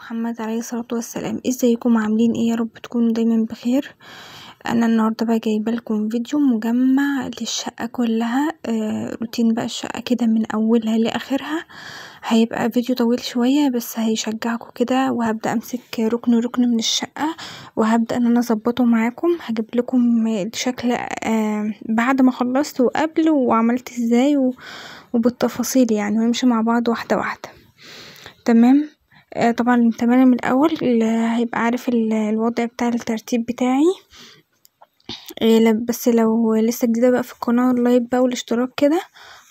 محمد عليه الصلاة والسلام. ازيكم عاملين ايه؟ يا رب تكونوا دايما بخير. انا النهارده بقى جايبه لكم فيديو مجمع للشقه كلها، روتين بقى الشقه كده من اولها لاخرها. هيبقى فيديو طويل شويه بس هيشجعكم كده، وهبدا امسك ركن ركن من الشقه وهبدا ان انا اظبطه معاكم. هجيب لكم الشكل بعد ما خلصت وقبل وعملت ازاي وبالتفاصيل يعني، ونمشي مع بعض واحده واحده. تمام. طبعا تمام. من الاول هيبقى عارف الوضع بتاع الترتيب بتاعي. بس لو لسه جديدة بقى في القناة، اللايك بقى والاشتراك كده،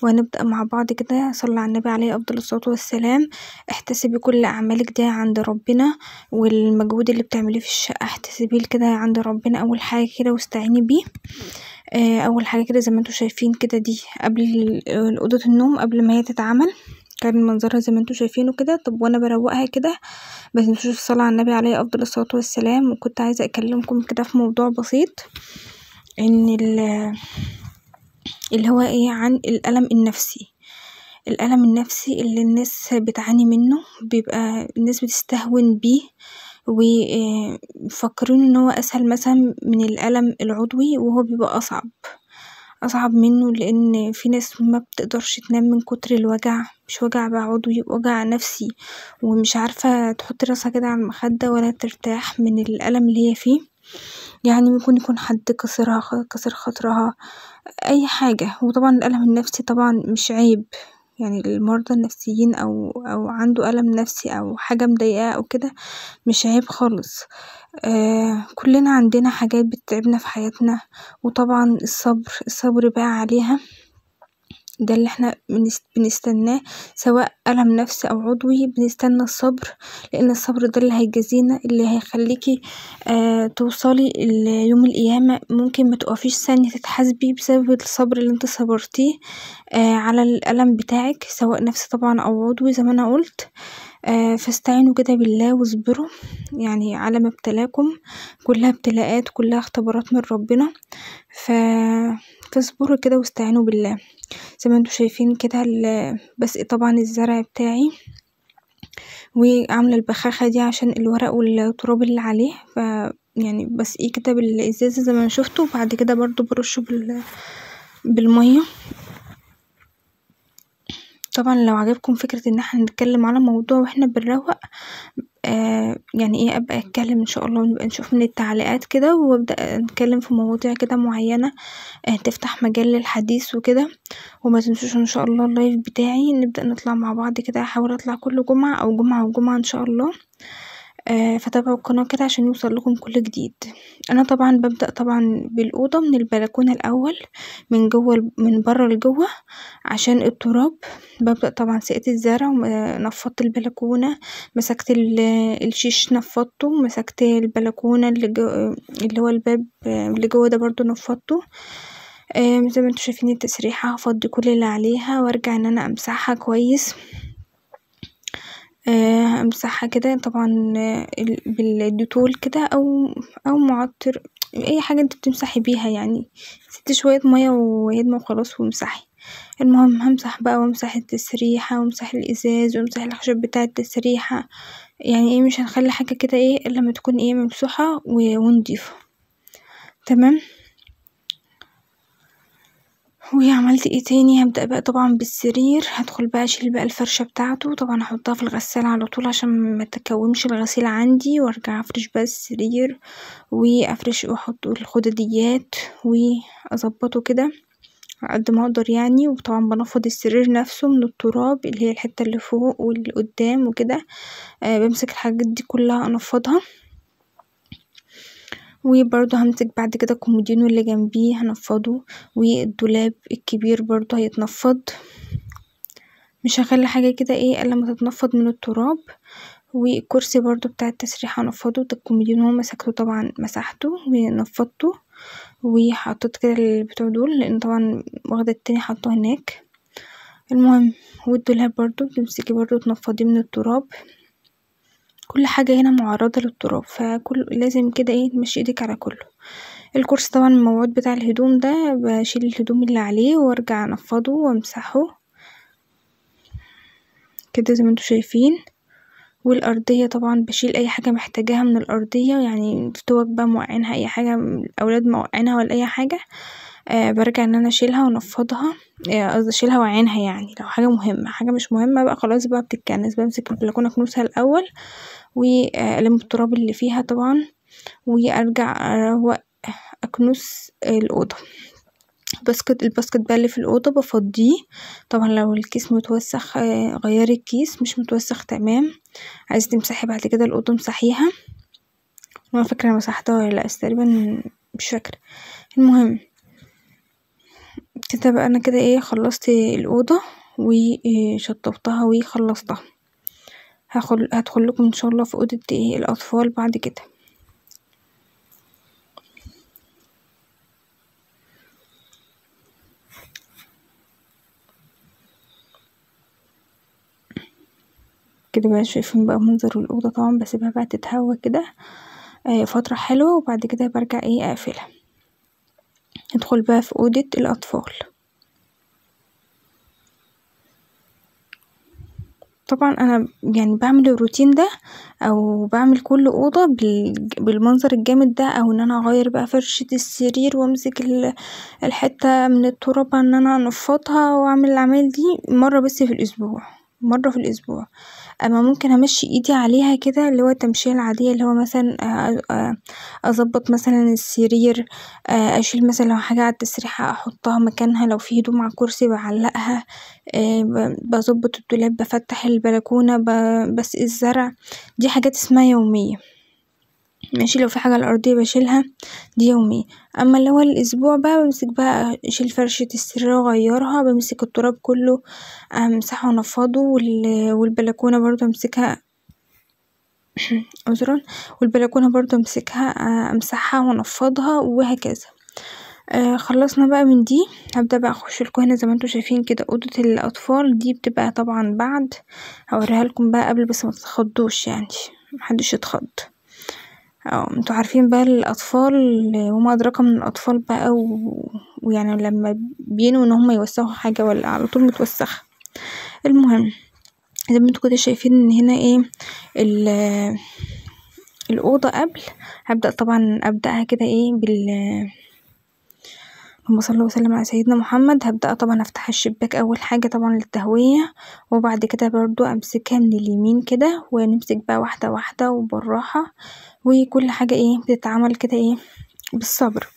وهنبدأ مع بعض كده. صلى على النبي عليه افضل الصلاة والسلام. احتسبي كل اعمالك دي عند ربنا، والمجهود اللي بتعمليه في الشقة احتسبيه كده عند ربنا اول حاجة كده، واستعيني بيه. اول حاجة كده زي ما انتوا شايفين كده، دي قبل اوضة النوم قبل ما هي تتعمل كان منظرها زي ما انتوا شايفينه كده. طب وانا بروقها كده ما تنسوش الصلاة على النبي عليه افضل الصلاة والسلام. وكنت عايزة اكلمكم كده في موضوع بسيط، ان اللي هو ايه، عن الألم النفسي. الألم النفسي اللي الناس بتعاني منه، بيبقى الناس بتستهون بيه وفاكرين ان هو اسهل مثلا من الألم العضوي، وهو بيبقى اصعب منه، لان في ناس ما بتقدرش تنام من كتر الوجع. مش وجع بقى عضوي، وجع نفسي، ومش عارفة تحط راسها كده على المخدة ولا ترتاح من الألم اللي هي فيه. يعني ممكن يكون حد كسر خاطرها، اي حاجة. وطبعا الألم النفسي طبعا مش عيب، يعني المرضى النفسيين او عنده ألم نفسي او حاجة مضايقاه او كده مش عيب خالص. كلنا عندنا حاجات بتتعبنا في حياتنا، وطبعا الصبر بقى عليها، ده اللي احنا بنستناه. سواء ألم نفسي او عضوي بنستنى الصبر، لان الصبر ده اللي هيجازينا، اللي هيخليكي توصلي يوم القيامة. ممكن ما تقفيش ثانية تتحاسبي بسبب الصبر اللي انت صبرتيه على الألم بتاعك، سواء نفسي طبعا او عضوي زي ما انا قلت. فاستعينوا كده بالله واصبروا، يعني على ما ابتلاكم، كلها ابتلاءات، كلها اختبارات من ربنا. فاصبروا كده واستعينوا بالله. زي ما انتوا شايفين كده بس طبعا الزرع بتاعي، وعاملة البخاخة دي عشان الورق والتراب اللي عليه. يعني بسقيه كده بالازازة زي ما شفتوا، وبعد كده برضو برشه بالمية. طبعا لو عجبكم فكرة ان احنا نتكلم على موضوع واحنا بنروق، يعني ايه، ابقى اتكلم ان شاء الله، ونبقى نشوف من التعليقات كده، وابدأ نتكلم في مواضيع كده معينة تفتح مجال للحديث وكده. وما تنسوش ان شاء الله اللايف بتاعي نبدأ نطلع مع بعض كده، هحاول اطلع كل جمعة او جمعة وجمعة ان شاء الله. فتابعوا القناة كده عشان يوصل لكم كل جديد. انا طبعا ببدأ طبعا بالأوضة من البلكونة الاول، من جوه من بره لجوه عشان التراب. ببدأ طبعا سقيت الزرع ونفضت البلكونة، مسكت الشيش نفضته، مسكت البلكونة اللي هو الباب اللي جوه ده برضو نفضته. زي ما انتوا شايفين التسريحة، هفضي كل اللي عليها وارجع ان انا امسحها كويس. امسحها كده طبعا بالديتول كده او معطر، اي حاجة انت بتمسحي بيها يعني. ست شوية مية وهدمة وخلاص وامسحي. المهم همسح بقى، وامسح التسريحة، وامسح الازاز، وامسح الخشب بتاع التسريحة. يعني ايه، مش هنخلي حاجة كده ايه الا لما تكون ايه ممسوحة ونضيفة. تمام. وعملت ايه تاني، هبدأ بقى طبعا بالسرير. هدخل بقى اشيل بقى الفرشة بتاعته، طبعا احطها في الغسالة على طول عشان ما تكومش الغسيل عندي، وارجع افرش بقى السرير، وافرش واحط الخدديات واظبطه كده على قد ما اقدر يعني. وطبعا بنفض السرير نفسه من التراب، اللي هي الحتة اللي فوق واللي قدام وكده. بمسك الحاجات دي كلها انفضها. وبرضه همسك بعد كده الكومودينو اللي جنبيه هنفضه، والدولاب الكبير برضه هيتنفض. مش هخلي حاجة كده ايه الا لما تتنفض من التراب. والكرسي برضه بتاع التسريحة هنفضه. ده الكومودينو مسكته طبعا، مسحته ونفضته، وحطيت كده البتوع دول، لان طبعا واخدة التاني حطه هناك. المهم، والدولاب برضه بتمسكي برضه تنفضيه من التراب. كل حاجة هنا معرضة للتراب، فكل لازم كده ايه تمشي ايدك على كله. الكرسي طبعا المواد بتاع الهدوم ده بشيل الهدوم اللي عليه وارجع انفضه وامسحه كده زي ما انتوا شايفين. والأرضية طبعا بشيل أي حاجة محتاجاها من الأرضية، يعني توك بقى موقعينها أي حاجة الأولاد موقعينها ولا أي حاجة برجع ان انا اشيلها وانفضها، قصدي اشيلها واعينها، يعني لو حاجة مهمة. حاجة مش مهمة بقى خلاص بقى بتتكنس، بمسك البلكونة اكنسها الأول والم التراب اللي فيها طبعا، وارجع اروق اكنس الأوضة. الباسكت بقى اللي في الأوضة بفضيه، طبعا لو الكيس متوسخ غيري الكيس، مش متوسخ تمام. عايزة تمسحي بعد كده الأوضة امسحيها، وانا فاكرة انا مسحتها ولا لأ، تقريبا مش فاكرة. المهم كده بقى انا كده خلصت الأوضة وشطبتها وخلصتها. هدخل لكم ان شاء الله في أوضة الأطفال بعد كده. كده بقى شايفين بقى منظر الأوضة، طبعا بسيبها بقى تتهوى كده فترة حلوة، وبعد كده برجع اقفلها. ندخل بقى في أوضة الأطفال. طبعا انا يعني بعمل الروتين ده او بعمل كل اوضة بالمنظر الجامد ده، او ان انا اغير بقى فرشة السرير وامسك الحتة من التراب ان انا انفضها واعمل العمايل دي مرة بس في الاسبوع، مرة في الاسبوع. اما ممكن امشي ايدي عليها كده، اللي هو التمشية العادية، اللي هو مثلا اظبط مثلا السرير، اشيل مثلا لو حاجة على التسريحة احطها مكانها، لو في هدوم على الكرسي بعلقها، بظبط الدولاب، بفتح البلكونة، بسقي الزرع. دي حاجات اسمها يومية. ماشي، لو في حاجة على الأرضية بشيلها، دي يومية. اما اللي هو الاسبوع بقى بمسك بقى اشيل فرشة السرير واغيرها، بمسك التراب كله امسحه وانفضه، والبلكونة برضه امسكها عذرا، والبلكونة برضه امسكها امسحها وانفضها وهكذا. خلصنا بقى من دي. هبدأ بقى اخش لكم هنا زي ما انتوا شايفين كده اوضة الاطفال. دي بتبقى طبعا بعد، هوريها لكم بقى قبل بس ما تتخضوش، يعني محدش يتخض. انتوا عارفين بقى الاطفال وما ادراك من الاطفال بقى ويعني لما بينوا ان هم يوسخوا حاجة ولا على طول متوسخة. المهم زي ما انتوا كده شايفين ان هنا الأوضة قبل. هبدأ طبعا أبدأها كده اللهم صل وسلم على سيدنا محمد. هبدأ طبعا أفتح الشباك أول حاجة طبعا للتهوية، وبعد كده برضو أمسكها من اليمين كده، ونمسك بقى واحدة واحدة وبالراحة، وكل حاجة بتتعمل كده بالصبر.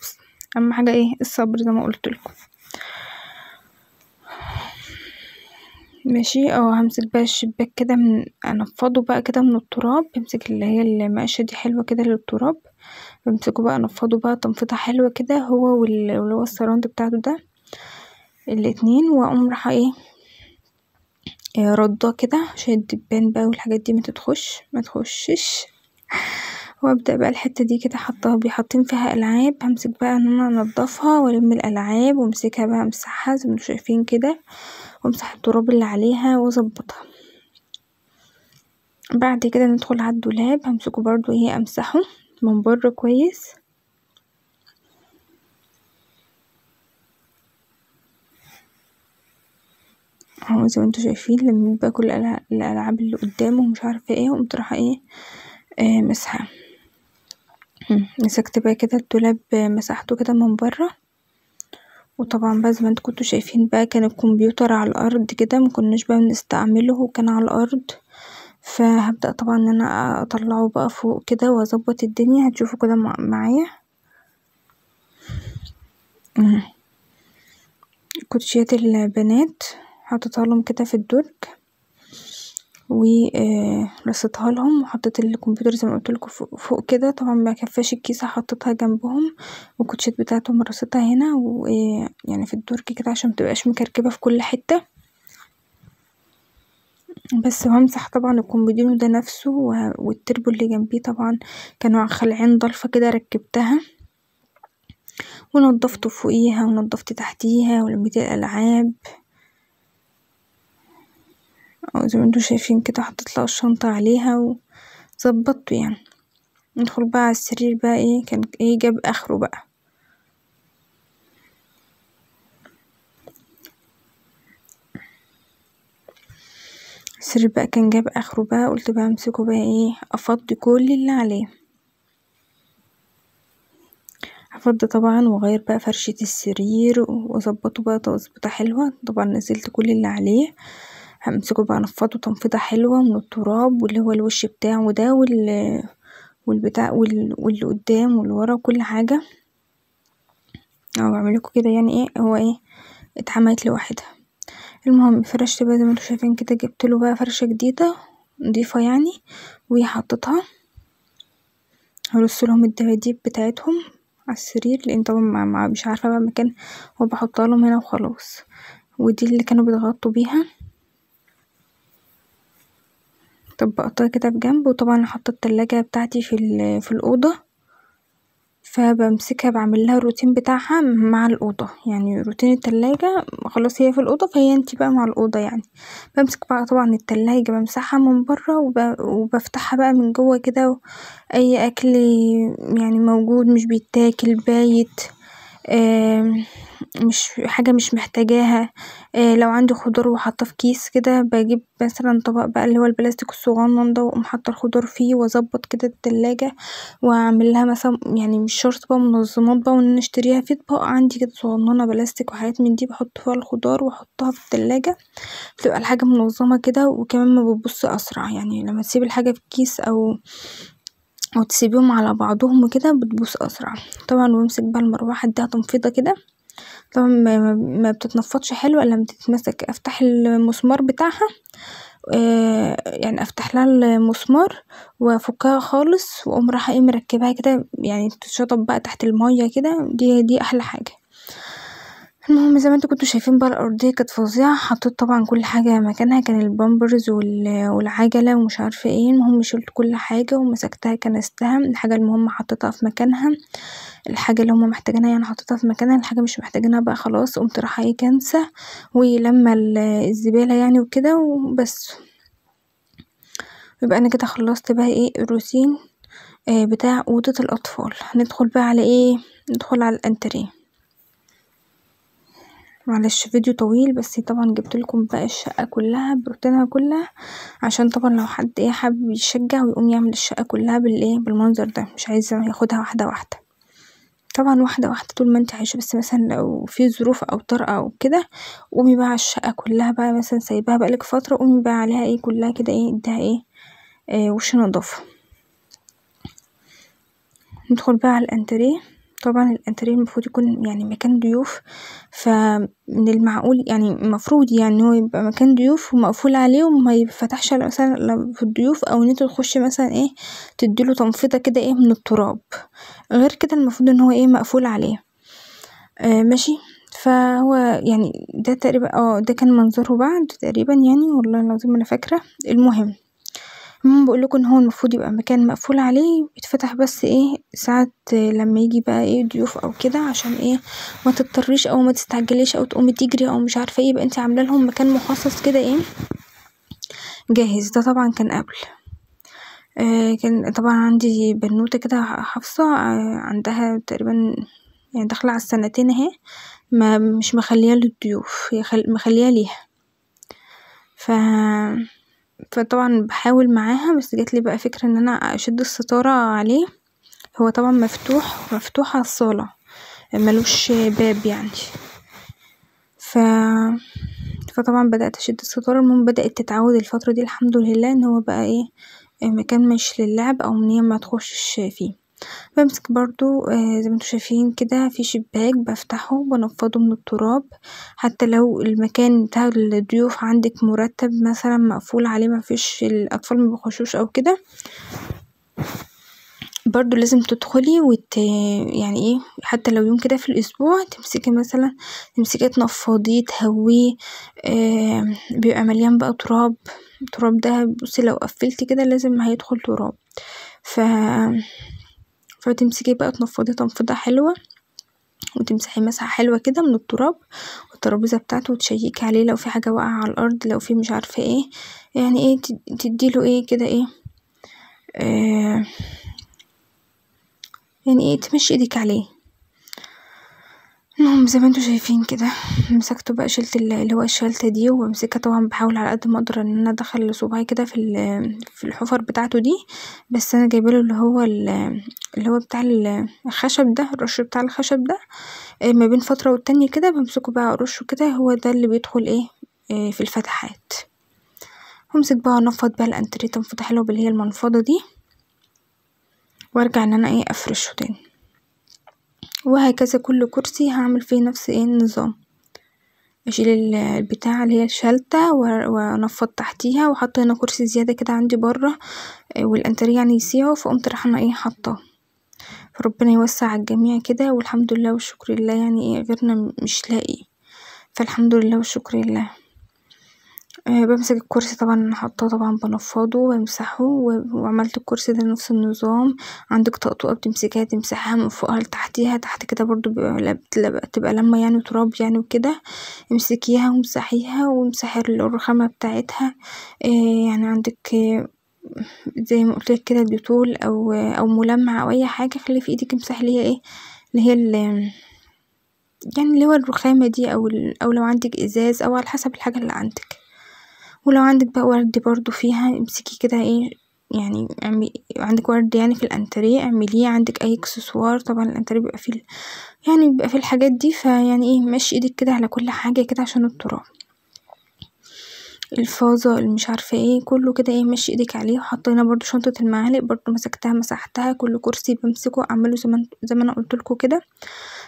أهم حاجة الصبر زي ما قلت لكم. ماشي، همسك بقى الشباك كده انفضه بقى كده من التراب، بمسك اللي هي المقشة دي حلوة كده للتراب، بمسكه بقى انفضه بقى تنفيضة حلوة كده، هو واللي هو السراوند بتاعته ده الاتنين، واقوم رايحة رده كده عشان الدبان بقى والحاجات دي ما تخشش. وابدأ بقى الحتة دي كده حاطين فيها ألعاب، همسك بقى ان انا انضفها والم الألعاب وامسكها بقى امسحها زي ما انتوا شايفين كده، وامسح التراب اللي عليها واظبطها. بعد كده ندخل على الدولاب، همسكه برضو امسحه من بره كويس. اهو زي ما انتوا شايفين، لميت بقى كل الألعاب اللي قدامه ومش عارفة وقمت رايحة مسحها. مسكت بقى كده الدولاب مسحته كده من بره. وطبعا بقى زي ما انتوا كنتوا شايفين بقى كان الكمبيوتر على الأرض كده، مكناش بقى بنستعمله وكان على الأرض، فهبدأ طبعا ان انا اطلعه بقى فوق كده واظبط الدنيا. هتشوفوا كده معايا كوتشيات البنات حطيتها لهم كده في الدرج، ورصيتها لهم، وحطيت الكمبيوتر زي ما قلت لكم فوق كده. طبعا ما كفاش الكيسة، حطيتها جنبهم، والكوتشيات بتاعتهم رصيتها هنا ويعني في الدرج كده عشان متبقاش مكركبة في كل حتة بس. وهمسح طبعا الكومودينو ده نفسه والتربو اللي جنبيه، طبعا كانوا خالعين ضلفة كده ركبتها ونضفته فوقيها ونضفت تحتيها ولميت الألعاب. زي ما انتوا شايفين كده حطيت لها الشنطة عليها وظبطته يعني. ندخل بقى على السرير بقى كان جاب اخره بقى. السرير بقى كان جاب اخره بقى، قلت بقى امسكه بقى ايه افضي كل اللي عليه، هفضي طبعا واغير بقى فرشة السرير واظبطه بقى تظبيطة حلوة. طبعا نزلت كل اللي عليه، همسكه بقى انفضه تنفيضة حلوة من التراب، واللي هو الوش بتاعه ده والبتاع واللي قدام واللي ورا وكل حاجة، او اعملكوا كده يعني ايه هو ايه اتعملت لوحدها. المهم فرشت بقى زي ما انتوا شايفين كده، جبتله بقى فرشة جديدة نضيفة يعني، وحطيتها هرصلهم الدباديب بتاعتهم على السرير، لان طبعا مش عارفة بقى مكان، هو بحطها لهم هنا وخلاص. ودي اللي كانوا بيتغطوا بيها، طبقتها كده بجنب. وطبعا حاطة التلاجة بتاعتي في الأوضة، فبمسكها بعملها الروتين بتاعها مع الأوضة، يعني روتين التلاجة خلاص هي في الأوضة فهي انتي بقى مع الأوضة يعني. بمسك بقى طبعا التلاجة بمسحها من برا وبفتحها بقى من جوا كده، أي أكل يعني موجود مش بيتاكل بايت، مش حاجة مش محتاجاها، لو عندي خضار وحاطاه في كيس كده بجيب مثلا طبق بقى اللي هو البلاستيك الصغنن ده، واقوم حاطه الخضار فيه واظبط كده التلاجة واعملها مثلا، يعني مش شرط بقى منظمات بقى وان اشتريها، في اطباق عندي كده صغننة بلاستيك وحاجات من دي بحط فيها الخضار واحطها في التلاجة، بتبقى الحاجة منظمة كده، وكمان ما بتبص اسرع، يعني لما تسيب الحاجة في كيس او تسيبيهم على بعضهم وكده بتبوظ اسرع. طبعا بمسك بقى المروحة اديها تنفيضة كده، طبعا ما بتتنفضش حلو الا لما تتمسك، افتح المسمار بتاعها، يعني افتح لها المسمار وافكها خالص، واقوم رايحة ايه مركباها كده، يعني تتشطب بقى تحت المية كده، دي احلى حاجة. المهم زي ما انتوا كنتوا شايفين بقى الأرضية كانت فظيعة، حطيت طبعا كل حاجة مكانها، كان البامبرز والعجلة ومش عارفة ايه، المهم شلت كل حاجة ومسكتها كنستها، الحاجة المهمة حطيتها في مكانها، الحاجة اللي هما محتاجينها يعني حطيتها في مكانها، الحاجة مش محتاجينها بقى خلاص قمت رايحة ايه كنسة ولما الزبالة يعني وكده وبس. يبقى انا كده خلصت بقى ايه الروتين بتاع أوضة الأطفال. هندخل بقى على ايه، ندخل على الانتريه. معلش فيديو طويل، بس طبعا جبتلكم بقى الشقة كلها بروتينها كلها، عشان طبعا لو حد ايه حابب يشجع ويقوم يعمل الشقة كلها بالايه بالمنظر ده، مش عايزة ياخدها واحدة واحدة، طبعا واحدة واحدة طول ما انت عايشة، بس مثلا لو في ظروف او طارئة او كده قومي بقى على الشقة كلها بقى، مثلا سايباها بقالك فترة قومي بقى عليها ايه كلها كده ايه اديها ايه وش نضافة. ندخل بقى على الانتريه. طبعا الانتريه المفروض يكون يعني مكان ضيوف، فمن المعقول يعني المفروض يعني هو يبقى مكان ضيوف ومقفول عليه وما يفتحش مثلا لو في الضيوف، او ان انت تخشي مثلا ايه تديله تنفيضة كده ايه من التراب، غير كده المفروض ان هو ايه مقفول عليه. ماشي. فهو يعني ده تقريبا ده كان منظره بعد تقريبا يعني، والله العظيم انا فاكرة. المهم بقولكوا ان هو المفروض يبقى مكان مقفول عليه، يتفتح بس ايه ساعة لما يجي بقى ايه ضيوف او كده، عشان ايه ما تضطريش او ما تستعجليش او تقومي تجري او مش عارفة ايه، يبقى انت عامله لهم مكان مخصص كده ايه جاهز. ده طبعا كان قبل كان طبعا عندي بنوتة كده حفصة عندها تقريبا يعني داخلة على السنتين اهي، ما مش مخليها للضيوف، هي مخليها ليها. فطبعا بحاول معاها، بس جاتلي بقى فكرة ان انا اشد الستارة عليه، هو طبعا مفتوح على الصالة ملوش باب يعني. فطبعا بدأت اشد الستارة، المهم بدأت تتعود الفترة دي الحمد لله ان هو بقى ايه مكان مش للعب او ان هي ما تخشش فيه. بمسك برضو زي ما انتوا شايفين كده في شباك بفتحه وبنفضه من التراب، حتى لو المكان بتاع الضيوف عندك مرتب مثلا مقفول عليه مفيش الاطفال ما بيخشوش او كده، برضو لازم تدخلي يعني ايه حتى لو يوم كده في الاسبوع تمسكي تنفضيه تهويه، بيبقى مليان بقى التراب ده بصي لو قفلتي كده لازم هيدخل تراب. فتمسكي بقى تنفضيه تنفيضة حلوة، وتمسحي مسحة حلوة كده من التراب والترابيزة بتاعته، وتشيكي عليه لو في حاجة واقعة على الارض، لو في مش عارفة ايه يعني ايه تديله ايه كده ايه يعني ايه تمشي ايدك عليه. المهم زي ما انتوا شايفين كده مسكته بقى، شلت اللي هو الشلتة دي وبمسكها طبعا، بحاول على قد ما اقدر ان انا ادخل صباعي كده في الحفر بتاعته دي. بس انا جايباله اللي هو بتاع الخشب ده، الرش بتاع الخشب ده. ما بين فترة والتانية كده بمسكه بقى ارشه كده، هو ده اللي بيدخل في الفتحات. همسك بقى انفض بقى الانتريه تنفيضة حلوة اللي هي المنفضة دي، وارجع ان انا افرشه تاني. وهكذا كل كرسي هعمل فيه نفس النظام. اشيل البتاع اللي هي الشلتة وانفض تحتيها، وحط هنا كرسي زيادة كده عندي برا والانتريه يعني يسيعه، فقمت رايحة انا حاطاه. فربنا يوسع على الجميع كده، والحمد لله والشكر لله، يعني غيرنا مش لاقي، فالحمد لله والشكر لله. بمسك الكرسي طبعا حاطاه، طبعا بنفضه وبمسحه وعملت الكرسي ده نفس النظام. عندك طقطقة بتمسكيها تمسحها من فوقها لتحتيها، تحت كده برضو بتبقى لما يعني تراب يعني وكده، امسكيها وامسحيها وامسحي الرخامة بتاعتها. يعني عندك زي ما قلتلك كده ديتول او ملمع او اي حاجة، خلي في ايدك امسحي اللي هي اللي هي يعني اللي هو الرخامة دي، او لو عندك ازاز، او على حسب الحاجة اللي عندك. ولو عندك بقى ورد برضو فيها امسكي كده يعني عندك ورد يعني في الانتريه اعمليه، عندك اي اكسسوار. طبعا الانتريه بيبقى فيه يعني بيبقى فيه الحاجات دي، فيعني مشي ايدك كده على كل حاجة كده عشان التراب، الفازة اللي مش عارفة كله كده مشي ايدك عليه. وحطينا برضو شنطة المعالق برضو مسكتها مسحتها، كل كرسي بمسكه اعمله زي ما انا قلتلكوا كده.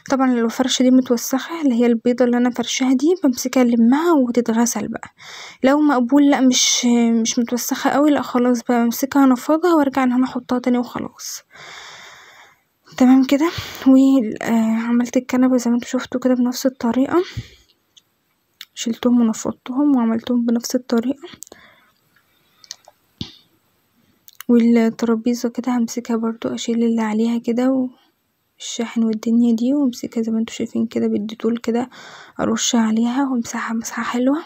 طبعا لو الفرشة دي متوسخة اللي هي البيضة اللي انا فرشاها دي، بمسكها لمها وتتغسل بقى. لو مقبول لا مش متوسخة قوي، لا خلاص بقى بمسكها انفضها وارجع ان انا احطها تاني وخلاص. تمام كده. وعملت الكنبة زي ما انتوا شفتوا كده بنفس الطريقة، شلتهم ونفضتهم وعملتهم بنفس الطريقة. والترابيزة كده همسكها برضو اشيل اللي عليها كده والشاحن والدنيا دي، وامسكها زي ما انتوا شايفين كده بالديتول كده، ارش عليها وامسحها مسحة حلوة.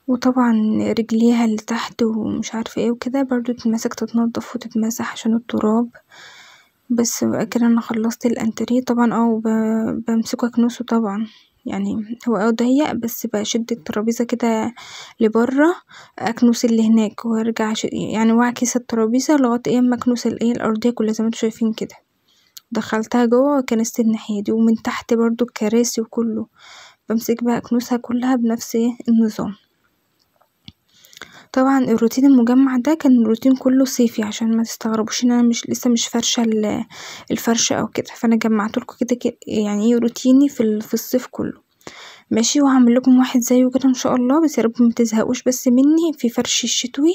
وطبعا رجليها اللي تحت ومش عارفة وكده برضو تتمسك تتنضف وتتمسح عشان التراب. بس بقى كده انا خلصت الانتريه طبعا. بمسكه اكنسه طبعا، يعني هو ضيق، بس بشد الترابيزة كده لبره اكنس اللي هناك، وارجع يعني واعكس الترابيزة لغاية اما اكنس الارضية كلها زي ما انتوا شايفين كده. دخلتها جوه وكنست الناحية دي، ومن تحت برضو الكراسي وكله بمسك بقى اكنسها كلها بنفس النظام. طبعا الروتين المجمع ده كان روتين كله صيفي، عشان ما تستغربوش ان انا مش فرشة الفرشة او كده، فانا جمعتلكوا كده يعني روتيني في الصيف كله. ماشي. وهعمل لكم واحد زيه كده ان شاء الله، بس يا رب متزهقوش بس مني في فرش الشتوي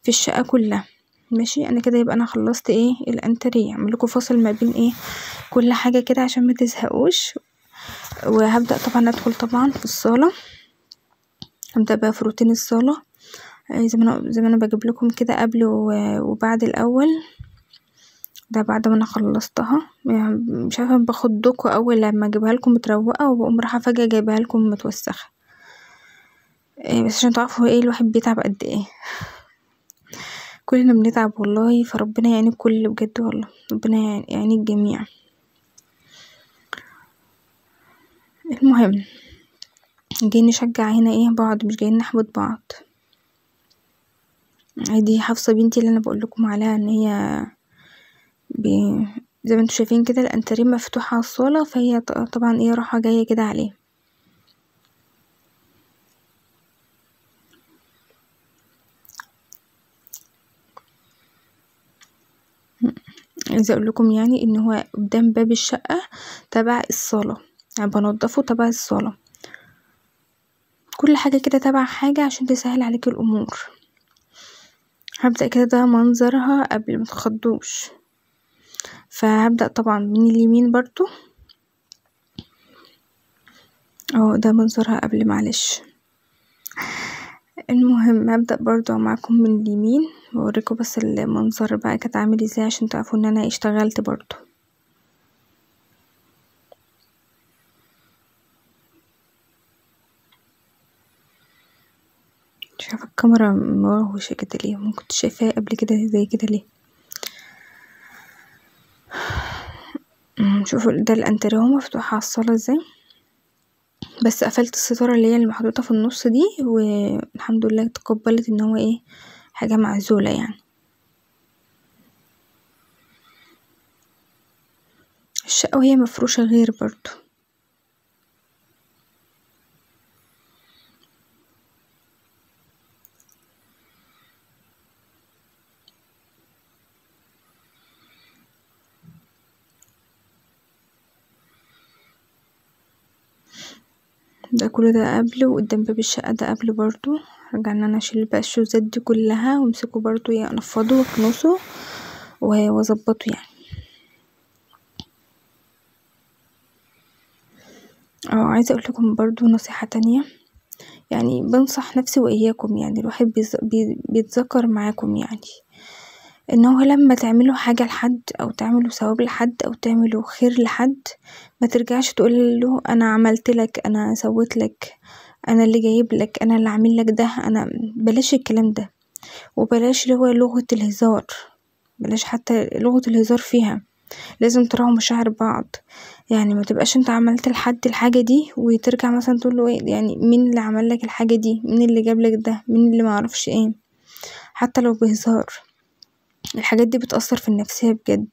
في الشقة كلها. ماشي. انا كده يبقى انا خلصت الانتريه، اعمل لكم فاصل ما بين كل حاجة كده عشان ما تزهقوش. وهبدأ طبعا ادخل طبعا في الصالة، هبدأ بقى في روتين الصالة زي ما انا بجيب لكم كده قبل وبعد الاول. ده بعد ما انا خلصتها، يعني مش عارفه باخدكوا اول لما اجيبها لكم متروقه، وبقوم رايحه فجاه جايبها لكم متوسخه. بس عشان تعرفوا الواحد بيتعب قد كلنا بنتعب والله، فربنا يعين الكل بجد والله، ربنا يعين الجميع. المهم جايين نشجع هنا بعض، مش جايين نحبط بعض. دي حفصة بنتي اللي انا بقول لكم عليها ان هي زي ما انتوا شايفين كده الانتريه مفتوح على الصالة، فهي طبعا راحة جاية كده عليه. عايزة اقول لكم يعني ان هو قدام باب الشقة تبع الصالة، يعني بنضفه تبع الصالة، كل حاجة كده تبع حاجة عشان تسهل عليك الامور. هبدأ كده، ده منظرها قبل ما تخضوش. فهبدأ طبعا من اليمين برضو ده منظرها قبل، معلش. المهم هبدأ برضو معاكم من اليمين واوريكم بس المنظر بقى كانت عامل ازاي، عشان تعرفوا ان انا اشتغلت برضو. شايفه الكاميرا موهوشة كده ليه؟ ممكن شايفاها قبل كده زي كده ليه؟ شوفوا ده الانتريه اهو مفتوح على الصالة ازاي، بس قفلت الستارة اللي هي اللي محطوطة في النص دي، والحمد لله تقبلت ان هو ايه حاجة معزولة يعني. الشقة وهي مفروشة غير برضو. ده كل ده قبل، وقدام باب الشقة ده قبل برضو. رجعنا انا اشيل بقى الشوزات دي كلها وامسكه برضو انفضه واكنسه واظبطه يعني. عايزة اقول لكم برضو نصيحة تانية، يعني بنصح نفسي واياكم، يعني الواحد بيتذكر معاكم يعني، ان هو لما تعملوا حاجة لحد او تعملوا ثواب لحد او تعملوا خير لحد، ما ترجعش تقول له انا عملت لك، انا سويت لك، انا اللي جايب لك، انا اللي عامل لك ده. انا بلاش الكلام ده، وبلاش اللي هو لغة الهزار، بلاش حتى لغة الهزار فيها. لازم تراعوا مشاعر بعض، يعني ما تبقاش انت عملت لحد الحاجة دي وترجع مثلا تقول له ايه يعني مين اللي عمل لك الحاجة دي، مين اللي جاب لك ده، مين اللي معرفش ايه، حتى لو بهزار. الحاجات دي بتأثر في النفسية بجد،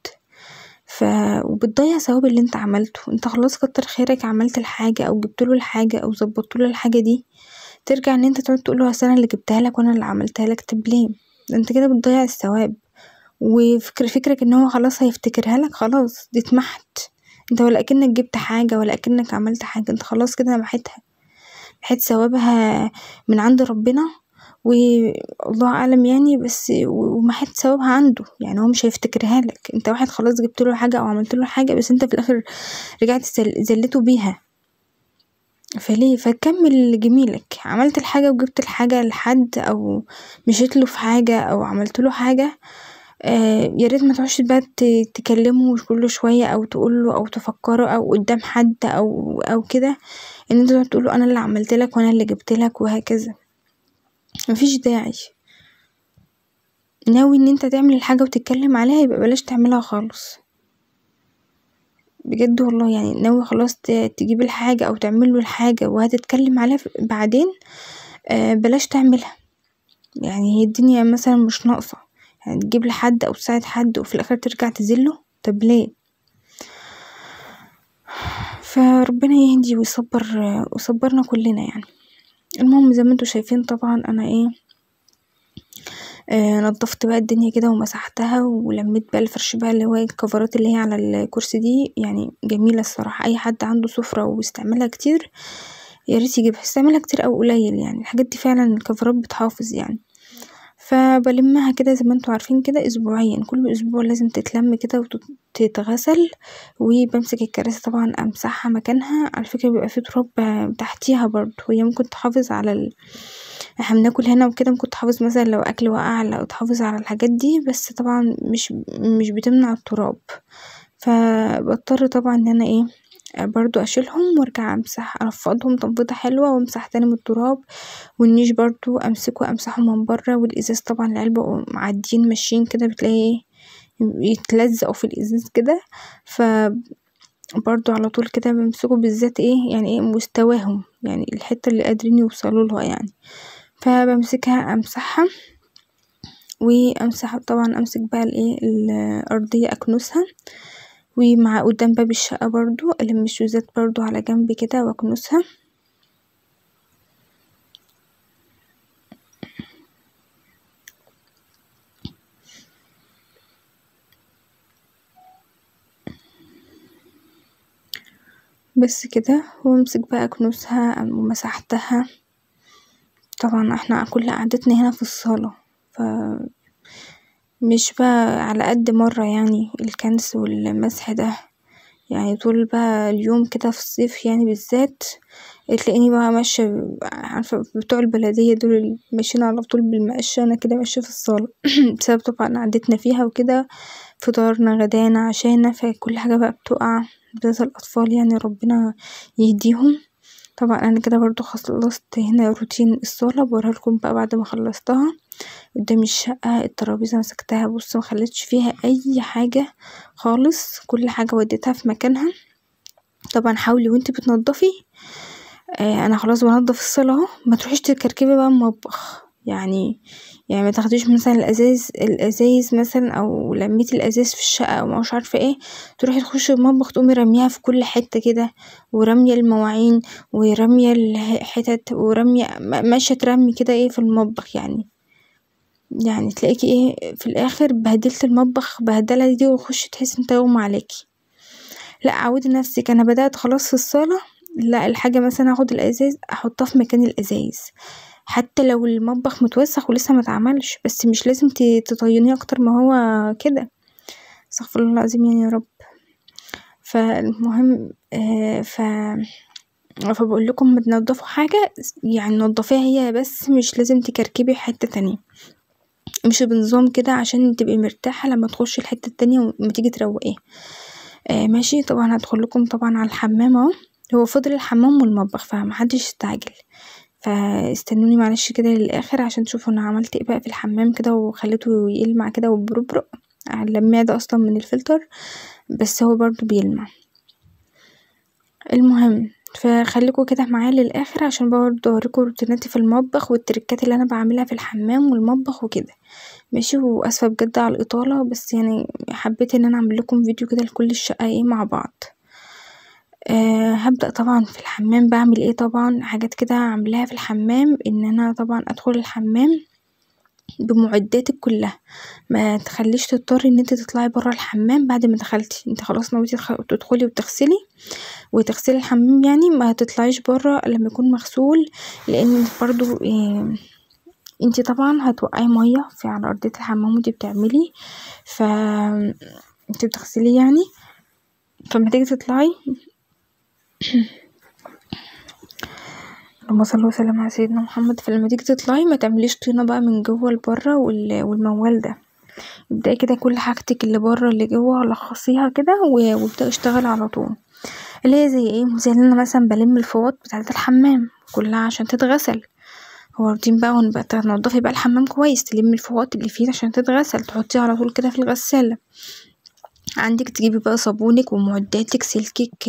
وبتضيع ثواب اللي انت عملته. انت خلاص كتر خيرك عملت الحاجة او جبتله الحاجة او ظبطتله الحاجة دي، ترجع ان انت تقعد تقوله اصل انا اللي جبتها لك وانا اللي عملتها لك. طب ليه؟ انت كده بتضيع الثواب، فكرك ان هو خلاص هيفتكرها لك، خلاص دي اتمحت. انت ولا اكنك جبت حاجة ولا اكنك عملت حاجة، انت خلاص كده محيتها، محيت ثوابها من عند ربنا، والله اعلم يعني، بس ومحيت ثوابها عنده، يعني هو مش هيفتكرها لك. انت واحد خلاص جبت له حاجة او عملت له حاجة، بس انت في الاخر رجعت زلته بيها. فليه؟ فكمل جميلك، عملت الحاجة وجبت الحاجة لحد او مشيت له في حاجة او عملت له حاجة، يا ريت ما تقعدش بقى تكلمه كل شوية او تقوله او تفكره او قدام حد او كده، ان انت تقعد تقوله انا اللي عملت لك وانا اللي جبت لك وهكذا. مفيش داعي. ناوي ان انت تعمل الحاجة وتتكلم عليها، يبقى بلاش تعملها خالص بجد والله. يعني ناوي خلاص تجيب الحاجة او تعمله الحاجة وهتتكلم عليها بعدين، بلاش تعملها. يعني هي الدنيا مثلا مش ناقصة يعني تجيب لحد او تساعد حد وفي الاخر ترجع تذله؟ طب ليه؟ فربنا يهدي ويصبرنا كلنا يعني. المهم زي ما انتوا شايفين طبعا انا نضفت بقى الدنيا كده ومسحتها ولميت بقى الفرش بقى اللي هو الكفرات اللي هي على الكرسي دي، يعني جميلة الصراحة. اي حد عنده سفرة واستعملها كتير ياريت يجيبها، استعملها كتير او قليل، يعني الحاجات دي فعلا الكفرات بتحافظ يعني. فبلمها كده زي ما انتوا عارفين كده اسبوعيا، كل اسبوع لازم تتلم كده وتتغسل. وبمسك الكراسي طبعا امسحها مكانها، على فكرة بيبقى فيه تراب تحتيها برضو، هي ممكن تحافظ على احنا بناكل هنا وكده، ممكن تحافظ مثلا لو اكل وقع او تحافظ على الحاجات دي، بس طبعا مش بتمنع التراب. فبضطر طبعا ان انا برضو اشيلهم وارجع امسح، انفضهم تنفيضة حلوة وامسح تاني من التراب. والنيش برضو امسحه من بره، والازاز طبعا العلبة معديين ماشيين كده بتلاقي يتلزقوا في الازاز كده، برضو على طول كده بمسكه، بالذات يعني مستواهم، يعني الحتة اللي قادرين يوصلوا لها يعني. فبمسكها امسحها وامسح طبعا، امسك بقى الارضية اكنسها، ومع قدام باب الشقة برضو الم الشوزات برضو على جنب كده واكنسها. بس كده، وامسك بقى اكنسها ومسحتها. طبعا احنا كل قعدتنا هنا في الصالة، مش بقى على قد مرة يعني الكنس والمسح ده، يعني طول بقى اليوم كده في الصيف يعني بالذات تلاقيني بقى ماشية، عارفة بتوع البلدية دول اللي ماشيين على طول بالمقشة، انا كده ماشية في الصالة بسبب طبعا قعدتنا فيها وكده، فطارنا غدانا عشانا، فكل حاجة بقى بتقع، بالذات الأطفال يعني ربنا يهديهم. طبعا انا كده برضو خلصت هنا روتين الصالة، بوريها لكم بقى بعد ما خلصتها. قدام الشقة. الترابيزة مسكتها بص مخلتش فيها اي حاجة خالص، كل حاجة وديتها في مكانها. طبعا حاولي وانتي بتنضفي، انا خلاص بنضف الصالة اهو، ما تروحيش تكركبي بقى المطبخ، يعني ما تاخديش مثلا الازايز مثلا، او لميتي الازايز في الشقة او مش عارفة ايه، تروحي تخشي المطبخ تقومي رميها في كل حتة كده، ورمية المواعين ورمية الحتت ورمية ماشية ترمي كده ايه في المطبخ، يعني تلاقيكي ايه في الاخر بهدلت المطبخ بهدلة دي، وخشي تحسي انت يغمى عليكي. لا عودي نفسك، انا بدأت خلاص في الصالة، لا الحاجة مثلا هاخد الازاز احطها في مكان الازايز، حتى لو المطبخ متوسخ ولسه ما اتعملش، بس مش لازم تطينيه اكتر ما هو كده، استغفر الله العظيم يعني يا رب. فالمهم فبقول لكم بتنضفوا حاجة يعني نضفيها هي بس، مش لازم تكركبي حتة تانية، مش بنظام كده عشان تبقي مرتاحة لما تخشي الحتة التانية وما تيجي تروقيه. ماشي. طبعا هدخل لكم طبعا على الحمام اهو، هو فضل الحمام والمطبخ فمحدش يستعجل، فاستنوني معلش كده للاخر عشان تشوفوا انا عملت ايه بقى في الحمام كده، وخليته يلمع كده وبربرق، اللماع ده اصلا من الفلتر بس هو برضو بيلمع. المهم فخليكوا كده معايا للاخر عشان برضو اوريكم روتيناتي في المطبخ والتركات اللي انا بعملها في الحمام والمطبخ وكده. ماشي. واسفه بجد على الاطاله، بس يعني حبيت ان انا اعمل لكم فيديو كده لكل الشقه ايه مع بعض. هبدأ طبعا في الحمام بعمل ايه، طبعا حاجات كده عاملاها في الحمام، ان انا طبعا ادخل الحمام بمعداتك كلها، ما تخليش تضطري ان انت تطلعي برا الحمام بعد ما دخلتي، انت خلاص نويتي تدخلي وتغسلي الحمام، يعني ما تطلعيش برا لما يكون مغسول، لان برضو انتي طبعا هتوقعي ميه في على ارضية الحمام وانتي بتعملي، انتي بتغسلي يعني، فلما تيجي تطلعي اللهم صل وسلم على سيدنا محمد، فلما تيجي تطلعي ما تعمليش طينه بقى من جوه لبره والموال ده، ابدأي كده كل حاجتك اللي بره اللي جوه لخصيها كده وابدأي اشتغلي على طول، اللي هي زي ايه، زي اللي انا مثلا بلم الفوط بتاعة الحمام كلها عشان تتغسل، هو روتين بقى ونبقى تنضفي بقى الحمام كويس، تلمي الفوط اللي فيه عشان تتغسل تحطيها على طول كده في الغسالة، عندك تجيبي بقى صابونك ومعداتك سلكك،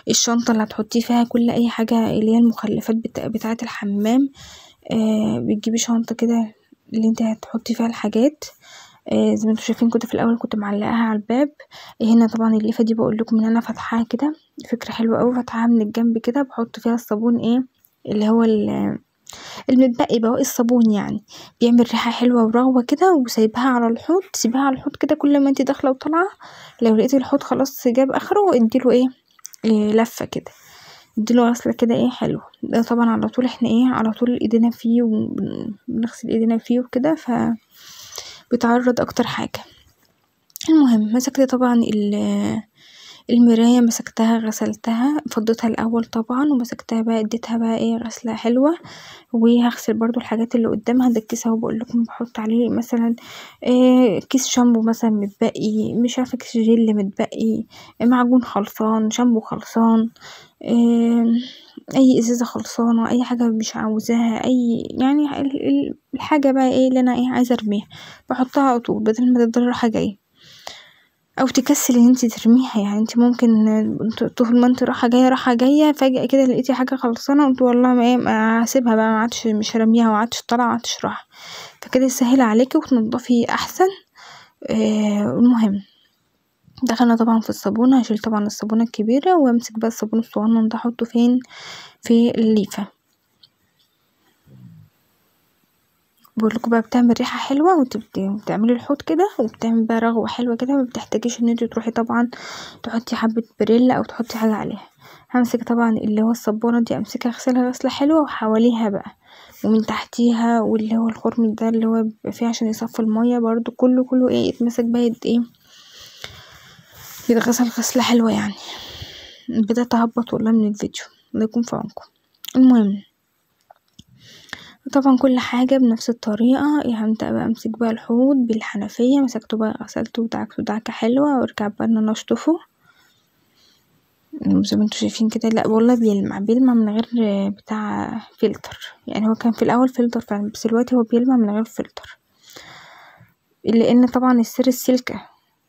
الشنطة اللي هتحطي فيها كل اي حاجة اللي هي المخلفات بتاعة الحمام، بتجيبي شنطة كده اللي انت هتحطي فيها الحاجات، زي ما انتوا شايفين كنت في الاول كنت معلقاها على الباب، هنا طبعا الليفه دي بقول لكم ان انا فاتحاها كده، فكره حلوه قوي، فاتحاها من الجنب كده، بحط فيها الصابون ايه اللي هو المتبقي بواقي الصابون، يعني بيعمل ريحه حلوه ورغوه كده، وسايبها على الحوض، سيبها على الحوض كده كل ما انت داخله وطالعه، لو لقيتي الحوض خلاص جاب اخره اديله إيه لفه كده، اديله غسله كده ايه حلو، ده طبعا على طول احنا ايه على طول ايدينا فيه وبنغسل ايدينا فيه وكده، بتعرض اكتر حاجة. المهم مسكت طبعا المراية، مسكتها غسلتها فضيتها الاول طبعا، ومسكتها بقى اديتها بقى ايه غسلة حلوة، وهغسل برضو الحاجات اللي قدامها ده الكيس اهو بقول لكم بحط عليه مثلا كيس شامبو مثلا متبقي، مش عارفه كيس جل متبقي، معجون خلصان، شامبو خلصان، اي ازازه خلصانه، اي حاجه مش عاوزاها، اي يعني الحاجه بقى ايه اللي انا عايزه ارميها بحطها على طول بدل ما تفضل رايحه جايه، او تكسل ان انتي ترميها، يعني انتي ممكن طول ما انتي رايحه جايه فجأة كده لقيتي حاجه خلصانه قلت والله ما هسيبها بقى، ما عادش مش هرميها، ما عادش طالعه، ما عادش رايحه، فكده يسهل عليكي وتنضفي احسن. المهم دخلنا طبعا في الصابونه، هشيل طبعا الصابونه الكبيره وامسك بقى الصابون الصغنن ده احطه فين في الليفه، بقولكوا بقى بتعمل ريحه حلوه وبتعملي الحوض كده، وبتعمل بقى رغوه حلوه كده، ما بتحتاجيش ان انتي تروحي طبعا تحطي حبه بريلا او تحطي حاجه عليها. همسك طبعا اللي هو الصبونه دي امسكها اغسلها غسله حلوه، وحواليها بقى ومن تحتيها، واللي هو الخرم ده اللي هو بيبقى فيه عشان يصفي الميه برضو كله ايه يتمسك بقى يتغسل غسله حلوه يعني. بدأت اهبط والله من الفيديو، الله يكون في عونكم. المهم طبعا كل حاجة بنفس الطريقة، هبدأ بقى امسك بقى الحوض بالحنفية، مسكته بقى غسلته ودعكته دعكة حلوة، وارجع بقى ان انا اشطفه زي ما انتوا شايفين كده، لا والله بيلمع من غير بتاع فلتر، يعني هو كان في الاول فلتر فعلا، بس دلوقتي هو بيلمع من غير فلتر، لان طبعا السر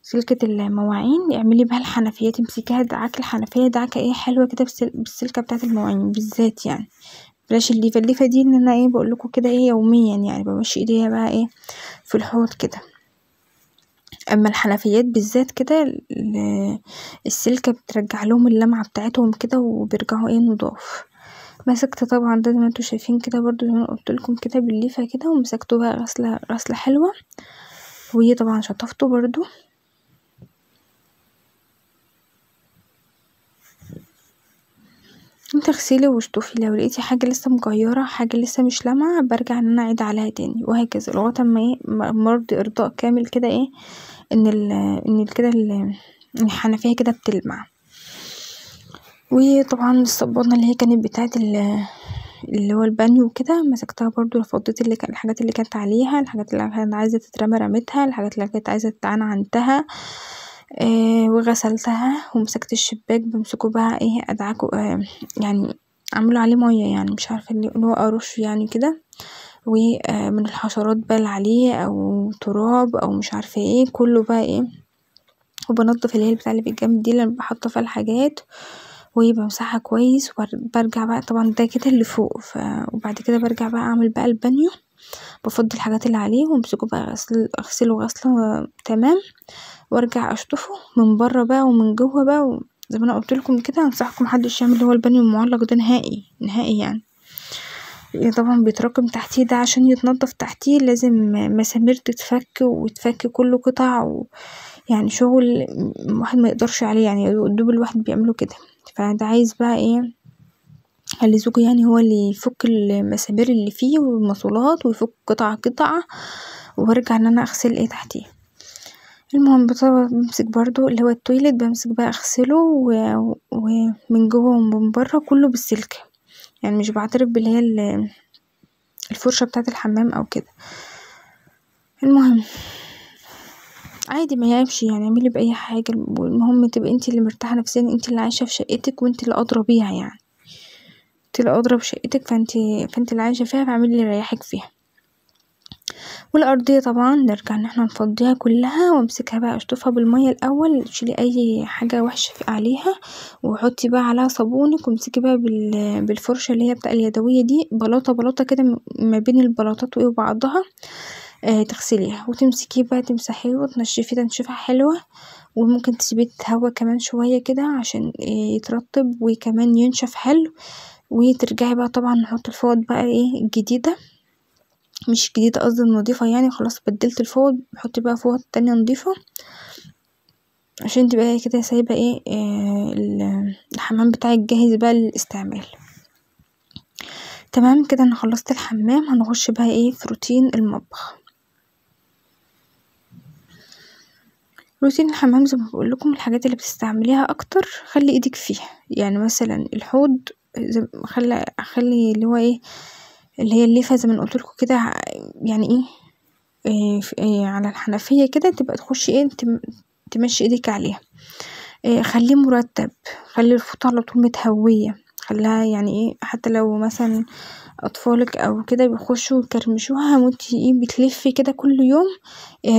سلكة المواعين اعملي بها الحنفية، تمسكيها دعاك الحنفية دعكة ايه حلوة كده بالسلكة بتاعة المواعين بالذات يعني، بلاش الليفة دي ان انا ايه بقولكوا كده ايه يوميا يعني بمشي ايديا بقى ايه في الحوض كده. اما الحنفيات بالذات كده السلكة بترجع لهم اللمعة بتاعتهم كده وبيرجعوا ايه نضاف. مسكت طبعا ده زي ما انتوا شايفين كده برضو زي ما قلتلكم كده بالليفة كده، ومسكته بقى غسلة حلوة، وطبعا شطفته برضو. انت اغسلي واشطفي، لو لقيتي حاجة لسه مكيرة حاجة لسه مش لامعة برجع ان انا اعيد عليها تاني، وهكذا لغاية اما ايه مرضي ارضاء كامل كده ايه ان كده الحنفية كده بتلمع. وطبعا الصبانة اللي هي كانت بتاعت اللي هو البانيو كده مسكتها برضو، فضيت الحاجات اللي كانت عليها، الحاجات اللي كانت عايزة تترمى رميتها، الحاجات اللي كانت عايزة تتعان عنتها وغسلتها. ومسكت الشباك بمسكه بقى ايه ادعكه يعني اعمله عليه مية يعني مش عارفة اللي هو ارش يعني كده، ومن الحشرات بقى اللي عليه او تراب او مش عارفة ايه كله بقى ايه، وبنضف اللي هي البتاع اللي بالجنب دي اللي بحط فيها الحاجات وبمسحها كويس. وبرجع بقى طبعا ده كده اللي فوق وبعد كده برجع بقى اعمل بقى البانيو، بفضي الحاجات اللي عليه وامسكه بقى اغسله غسله تمام، وارجع اشطفه من بره بقى ومن جوه بقى. زي ما انا قلتلكم كده انصحكم محدش يعمل اللي هو البانيو المعلق ده نهائي يعني طبعا بيتراكم تحتيه ده، عشان يتنضف تحتيه لازم مسامير تتفك وتفك كله قطع يعني شغل واحد ما يقدرش عليه يعني دوب الواحد بيعمله كده. فده عايز بقى ايه اللي زوجه يعني هو اللي يفك المسامير اللي فيه والماسولات ويفك قطعة وارجع ان انا اغسل ايه تحتيه. المهم بمسك برضو اللي هو التويلت بمسك بقى اغسله ومن جوه ومن بره كله بالسلكة، يعني مش بعترف باللي هي الفرشة بتاعة الحمام او كده. المهم عادي ما يعيبش يعني اعملي باي حاجة، والمهم تبقى انتي اللي مرتاحة نفسيا، انتي اللي عايشة في شقتك وانتي اللي ادرى بيها يعني، انتي اللي ادرى بشقتك فانتي اللي عايشة فيها فاعملي اللي يريحك فيها. والارضية طبعا نرجع ان احنا نفضيها كلها وامسكها بقى اشطفها بالمية الاول، تشيلي اي حاجة وحشة عليها وحطي بقى عليها صابونك، وامسكي بقى بالفرشة اللي هي بتاع اليدوية دي بلاطة كده ما بين البلاطات وبعضها تغسليها، وتمسكيه بقى تمسحيه وتنشفيه تنشيفة حلوة، وممكن تسيبيه يتهوى كمان شوية كده عشان يترطب وكمان ينشف حلو. وترجعي بقى طبعا نحط الفوط بقى ايه الجديدة، مش جديدة قصدي نضيفة يعني خلاص بدلت الفوط، بحط بقى فوط تانية نضيفة عشان تبقى كده سايبة ايه الحمام بتاعك جاهز بقى للاستعمال. تمام كده انا خلصت الحمام، هنخش بقى ايه في روتين المطبخ. روتين الحمام زي ما بقولكم الحاجات اللي بتستعمليها اكتر خلي ايدك فيها، يعني مثلا الحوض خلي اللي هو ايه اللي هي الليفة زي ما قلتلكوا كده يعني ايه على الحنفية كده تبقى تخشي ايه تمشي ايدك عليها. خليه مرتب، خلي الفوطة على طول متهوية، خليها يعني ايه حتى لو مثلا اطفالك او كده بيخشوا يكرمشوها وانتي ايه بتلفي كده كل يوم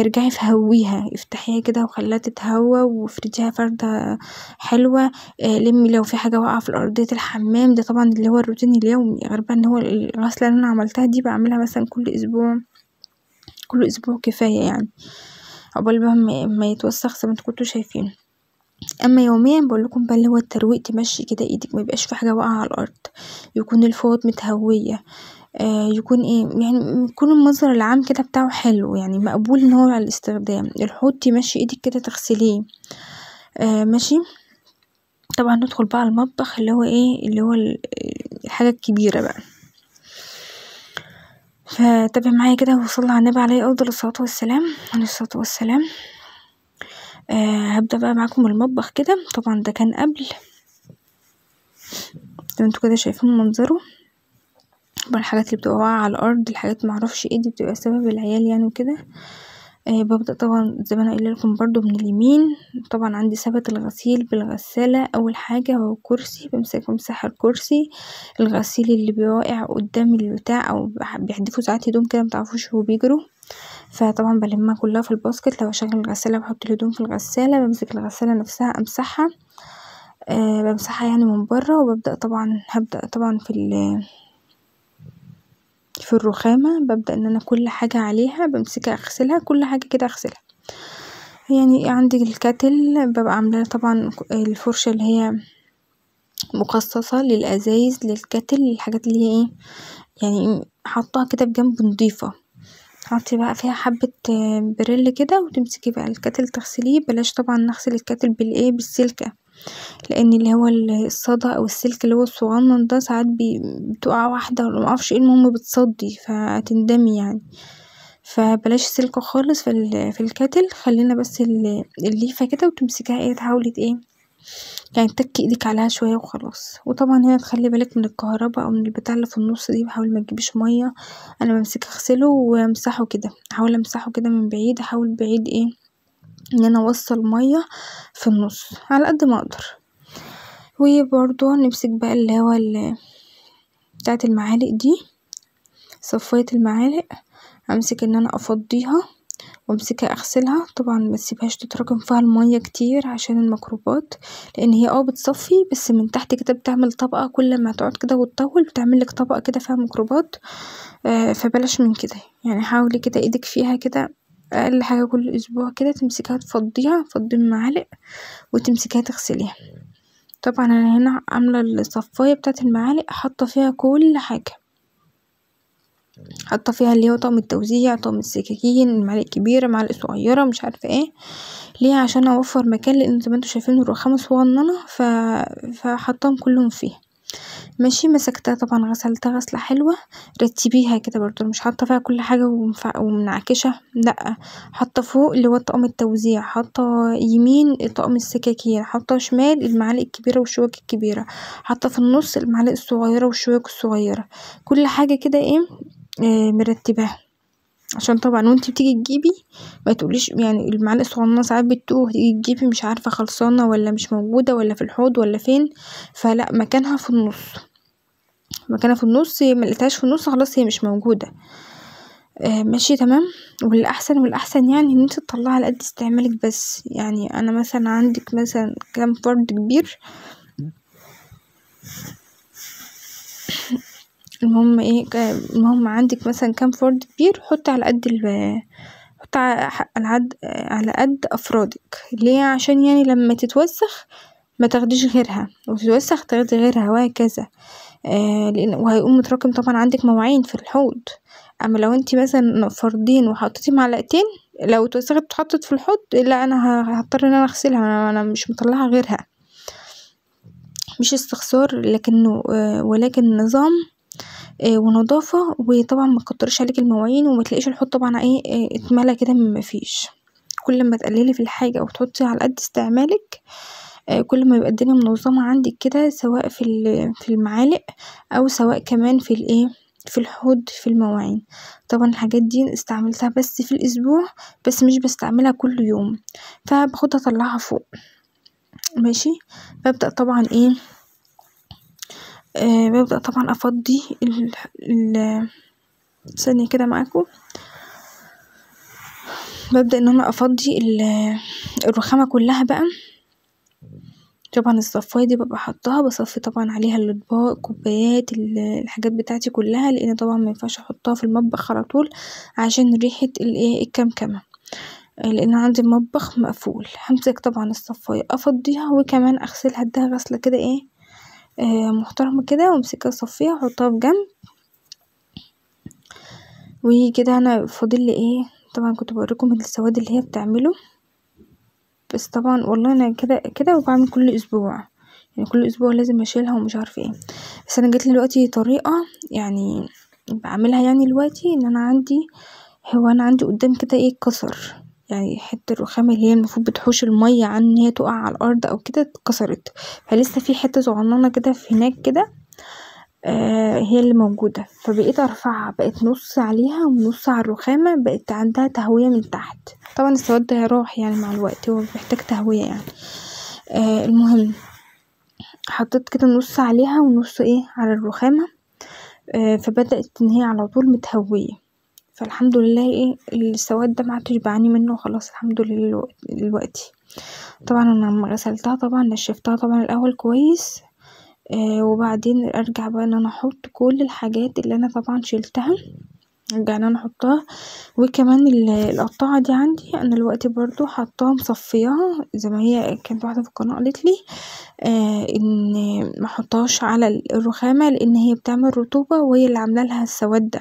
ارجعي فهويها افتحيها كده وخليها تتهوى وافرديها فردة حلوة. لمي لو في حاجة واقعة في ارضية الحمام، ده طبعا اللي هو الروتين اليومي، غير بقى ان هو الغسلة اللي انا عملتها دي بعملها مثلا كل اسبوع كفاية يعني عقبال بقى ما يتوسخ زي ما انتوا كنتوا شايفين. اما يوميا بقولكم بقى اللي هو الترويق تمشي كده ايدك ما يبقاش في حاجة واقعة على الارض، يكون الفوط متهوية يكون ايه يعني يكون المنظر العام كده بتاعه حلو يعني مقبول ان هو على الاستخدام. الحوض تمشي ايدك كده تغسليه ماشي. طبعا ندخل بقى المطبخ اللي هو ايه اللي هو الحاجة الكبيرة بقى، فتابع معايا كده وصلى على النبي عليه افضل الصلاة والسلام. هبدأ بقى معاكم المطبخ كده. طبعا ده كان قبل زي ما انتوا كده شايفين منظره، الحاجات اللي بتبقى واقعة على الارض الحاجات معرفش ايه دي بتبقى سبب العيال يعني وكده. ببدأ طبعا زي ما انا قايله لكم برضو من اليمين. طبعا عندي ثبت الغسيل بالغسالة. اول حاجة هو كرسي، بمسح الكرسي، الغسيل اللي بيوقع قدام البتاع او بيحدفوا ساعات هدوم كده متعرفوش وهو بيجروا، فطبعا بلمها كلها في الباسكت. لو هشغل الغسالة بحط الهدوم في الغسالة، بمسك الغسالة نفسها امسحها، بمسحها يعني من بره. وببدأ طبعا هبدأ طبعا في الرخامة، ببدأ ان انا كل حاجة عليها بمسكها اغسلها، كل حاجة كده اغسلها. يعني عندي الكاتل ببقى عاملة طبعا الفرشة اللي هي مخصصة للأزايز للكاتل، الحاجات اللي هي ايه يعني حطها كده بجنب نضيفة. حطي بقى فيها حبة بريل كده، وتمسكي بقى الكاتل تغسليه. بلاش طبعا نغسل الكاتل بالسلكة، لان اللي هو الصدى او السلك اللي هو الصغنن ده ساعات بتقع واحدة ولا معرفش ايه، المهم بتصدي فتندمي يعني. فبلاش سلكة خالص في الكاتل، خلينا بس الليفة كده، وتمسكيها ايه تحاولي ايه يعني تكي ايدك عليها شوية وخلاص. وطبعا هنا تخلي بالك من الكهرباء او من البتاع اللي في النص دي، بحاول ما تجيبيش مية. انا بمسكه اغسله وامسحه كده، احاول امسحه كده من بعيد، احاول بعيد ايه ان انا اوصل مية في النص على قد ما اقدر. وبرضو نمسك بقى اللي هو بتاعة المعالق دي، صفاية المعالق، امسك ان انا افضيها وامسكها اغسلها. طبعا متسيبهاش تتراكم فيها المية كتير عشان الميكروبات، لان هي بتصفي بس من تحت كده بتعمل طبقة، كل ما تقعد كده وتطول بتعملك طبقة كده فيها ميكروبات. فبلاش من كده يعني، حاولي كده ايدك فيها كده اقل حاجة كل اسبوع كده تمسكها تفضيها، تفضي المعالق وتمسكها تغسليها. طبعا انا هنا عاملة الصفاية بتاعة المعالق، حاطة فيها كل حاجة، حاطة فيها اللي هو طقم التوزيع، طقم السكاكين، معالق كبيرة معالق صغيرة مش عارفة ايه، ليه عشان اوفر مكان، لان زي ما انتوا شايفين الرخامة صغننة فحطاهم كلهم فيها. ماشي، مسكتها طبعا غسلتها غسلة حلوة. رتبيها كده برضو، مش حاطة فيها كل حاجة ومنعكشة، لا، حاطة فوق اللي هو طقم التوزيع، حاطة يمين طقم السكاكين، حاطة شمال المعالق الكبيرة والشوك الكبيرة، حاطة في النص المعالق الصغيرة والشوك الصغيرة، كل حاجة كده ايه مرتباها. عشان طبعا وانتي بتيجي تجيبي ما تقوليش يعني المعالق الصغننه ساعات بتتوه، تيجي تجيبي مش عارفه خلصانه ولا مش موجوده ولا في الحوض ولا فين، فلا، مكانها في النص، مكانها في النص، ما لقيتهاش في النص خلاص هي مش موجوده. ماشي تمام. والاحسن يعني ان انت تطلعي على قد استعمالك بس. يعني انا مثلا عندك مثلا كام فرد كبير، المهم عندك مثلا كام فرد كبير، حطي على قد حطي على قد افرادك. ليه؟ عشان يعني لما تتوسخ ما تاخديش غيرها، وتتوسخ تاخدي غيرها وهكذا. لان وهيقوم متراكم طبعا عندك مواعين في الحوض. اما لو انتي مثلا فردين وحطيتي معلقتين، لو اتوسخت اتحطت في الحوض، لا انا هضطر ان انا اغسلها، انا مش مطلعه غيرها، مش استخسار لكنه ولكن نظام ونضافة. وطبعا ما تكترش عليكي المواعين، وما تلاقيش الحوض طبعا ايه اتملى كده من مفيش. كل ما تقللي في الحاجة وتحطي على قد استعمالك، كل ما يبقى الدنيا منظمة عندك كده، سواء في المعالق او سواء كمان في الحوض في المواعين. طبعا الحاجات دي استعملتها بس في الاسبوع، بس مش بستعملها كل يوم، فباخدها اطلعها فوق. ماشي. ببدأ طبعا ببدأ طبعا افضي ثانية كده معاكم. ببدأ ان انا افضي الرخامة كلها بقى. طبعا الصفاية دي ببقى حطها، بصفي طبعا عليها الاطباق، كوبايات، الحاجات بتاعتي كلها، لان طبعا ما ينفعش احطها في المطبخ على طول عشان ريحة الكمكمة، لان عندي المطبخ مقفول. همسك طبعا الصفاية افضيها، وكمان اغسلها اديها غسلة كده محترمة كده، وامسكها اصفيها واحطها بجنب. وكده انا فاضل طبعا كنت بوريكم السواد اللي هي بتعمله، بس طبعا والله انا كده وبعمل كل اسبوع، يعني كل اسبوع لازم اشيلها ومش عارفه ايه. بس انا جاتلي دلوقتي طريقه يعني بعملها، يعني دلوقتي ان انا عندي قدام كده كسر، يعني حته الرخامه اللي هي المفروض بتحوش الميه عن ان هي تقع على الارض او كده اتكسرت، فلسه في حته صغننه كده في هناك كده. هي اللي موجودة، فبقيت ارفعها، بقت نص عليها ونص على الرخامة، بقت عندها تهوية من تحت. طبعا السواد ده راح يعني مع الوقت، هو بيحتاج تهوية يعني. المهم حطيت كده نص عليها ونص على الرخامة، فبدأت ان هي على طول متهوية، فالحمد لله السواد ده معدتش بعاني منه خلاص الحمد لله دلوقتي. طبعا انا لما غسلتها طبعا نشفتها طبعا الاول كويس، وبعدين ارجع بقى ان انا احط كل الحاجات اللي انا طبعا شلتها، ارجع ان انا احطها. وكمان القطاعة دي عندي انا دلوقتي برضو حطاها مصفياها زي ما هي كانت واحدة في القناة قالت لي ان ما احطهاش على الرخامة لان هي بتعمل رطوبة وهي اللي عاملة لها السواد ده.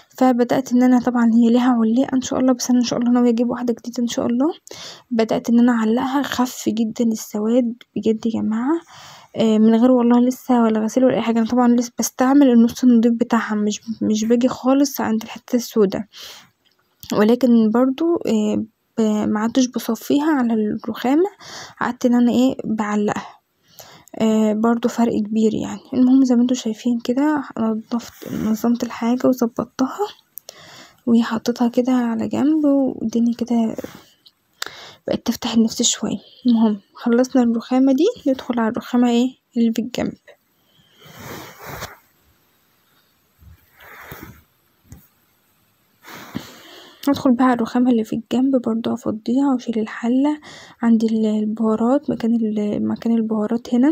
فبدأت ان انا طبعا هي ليها علقة ان شاء الله، بس انا ان شاء الله ناوية اجيب واحدة جديدة ان شاء الله. بدأت ان انا اعلقها، خف جدا السواد بجد يا جماعة، من غير والله لسه ولا غسيل ولا اي حاجة. انا طبعا لسه بستعمل النص النضيف بتاعها، مش باجي خالص عند الحتة السوداء، ولكن برضو معدتش بصفيها على الرخامة، قعدت ان انا بعلقها، برضو فرق كبير يعني. المهم زي ما انتوا شايفين كده نظمت الحاجة وظبطتها وحطيتها كده على جنب، والدنيا كده بقت تفتح النفس شوية. المهم خلصنا الرخامة دي، ندخل على الرخامة اللي في الجنب. ندخل بقى على الرخامة اللي في الجنب برضو، افضيها واشيل الحلة عندي البهارات، مكان البهارات هنا.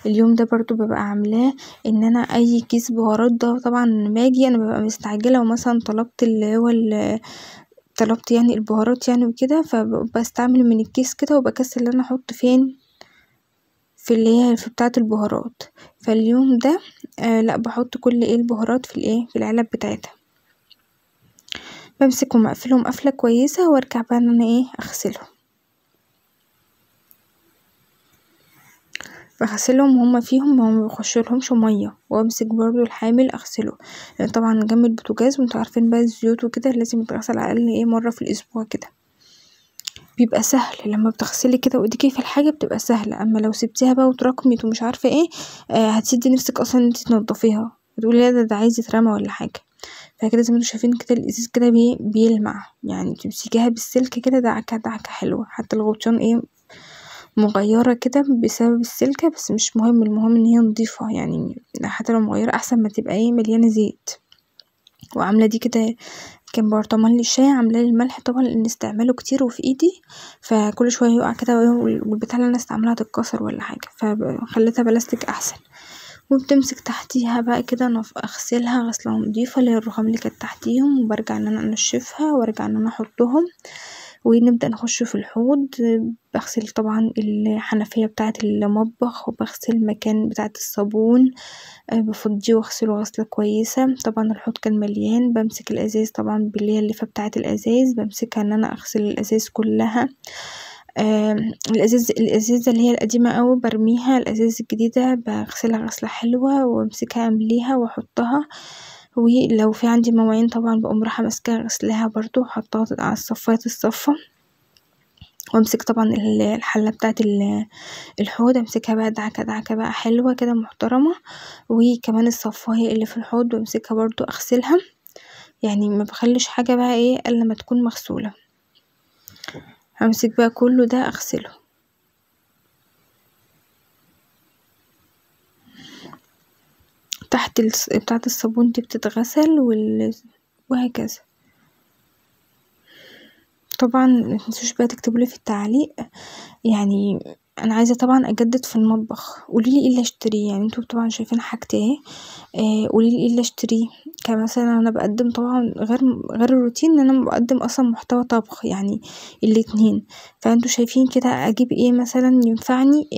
اليوم ده برضو ببقى عاملاه ان انا اي كيس بهارات ده طبعا باجي انا ببقى مستعجلة، ومثلا طلبت اللي هو طلبت يعني البهارات يعني وكده، فبستعمل من الكيس كده وبكسل ان انا احط فين في اللي هي في بتاعة البهارات. فاليوم ده لا بحط كل البهارات في العلب بتاعتها، بمسكهم اقفلهم قفلة كويسة وارجع بقى ان انا اغسلهم، بغسلهم هما فيهم ما بيخشلهمش مية، وامسك برضو الحامل اغسله، لان طبعا جنب البوتاجاز وانتوا عارفين بقى الزيوت وكده لازم يتغسل على الاقل مرة في الاسبوع كده. بيبقى سهل لما بتغسلي كده وايديكي في الحاجة بتبقى سهلة، اما لو سبتيها بقى وتراكمت ومش عارفة هتسدي نفسك اصلا ان انتي تنضفيها، بتقولي لا ده عايز يترمى ولا حاجة. فكده زي ما انتوا شايفين كده الازاز كده بيلمع، يعني تمسكيها بالسلك كده دعكة دعكة حلوة، حتى الغطيان مغيرة كده بسبب السلكة، بس مش مهم، المهم ان هي نضيفة يعني، حتى لو مغيرة احسن ما تبقى مليانة زيت. وعاملة دي كده كان برطمان للشاي، عاملاه للملح طبعا لان استعماله كتير وفي ايدي، فكل شوية يقع كده والبتاع اللي انا استعملها تتكسر ولا حاجة، فخليتها بلاستيك احسن. وبتمسك تحتيها بقى كده اغسلها غسلة نضيفة اللي هي الرخام اللي كانت تحتيهم، وبرجع ان انا انشفها وارجع ان انا احطهم، ونبدأ نخش في الحوض. بغسل طبعا الحنفية بتاعة المطبخ، وبغسل مكان بتاعة الصابون، بفضيه واغسله غسلة كويسة. طبعا الحوض كان مليان، بمسك الازاز طبعا باللي هي اللفة بتاعة الازاز، بمسكها ان انا اغسل الازاز كلها. الازازة اللي هي القديمة اوي برميها، الازاز الجديدة بغسلها غسلة حلوة وامسكها امليها واحطها. ولو في عندي مواعين طبعا بقوم رايحة ماسكاها غسلاها برضو وحطها على الصفاية الصفة، وامسك طبعا الحلة بتاعة الحوض امسكها بقى دعكة دعكة بقى حلوة كده محترمة. وكمان الصفاية اللي في الحوض بمسكها برضو اغسلها، يعني ما بخليش حاجة بقى الا لما تكون مغسولة، همسك بقى كله ده اغسله. تحت بتاعة الصابون دي بتتغسل وهكذا. طبعا متنسوش بقى تكتبولي في التعليق، يعني انا عايزة طبعا اجدد في المطبخ، قوليلي ايه اللي اشتريه، يعني انتوا طبعا شايفين حاجتي قوليلي ايه اللي اشتريه. كمثلا انا بقدم طبعا غير الروتين ان انا بقدم اصلا محتوى طبخ يعني الاتنين، فانتوا شايفين كده اجيب ايه مثلا ينفعني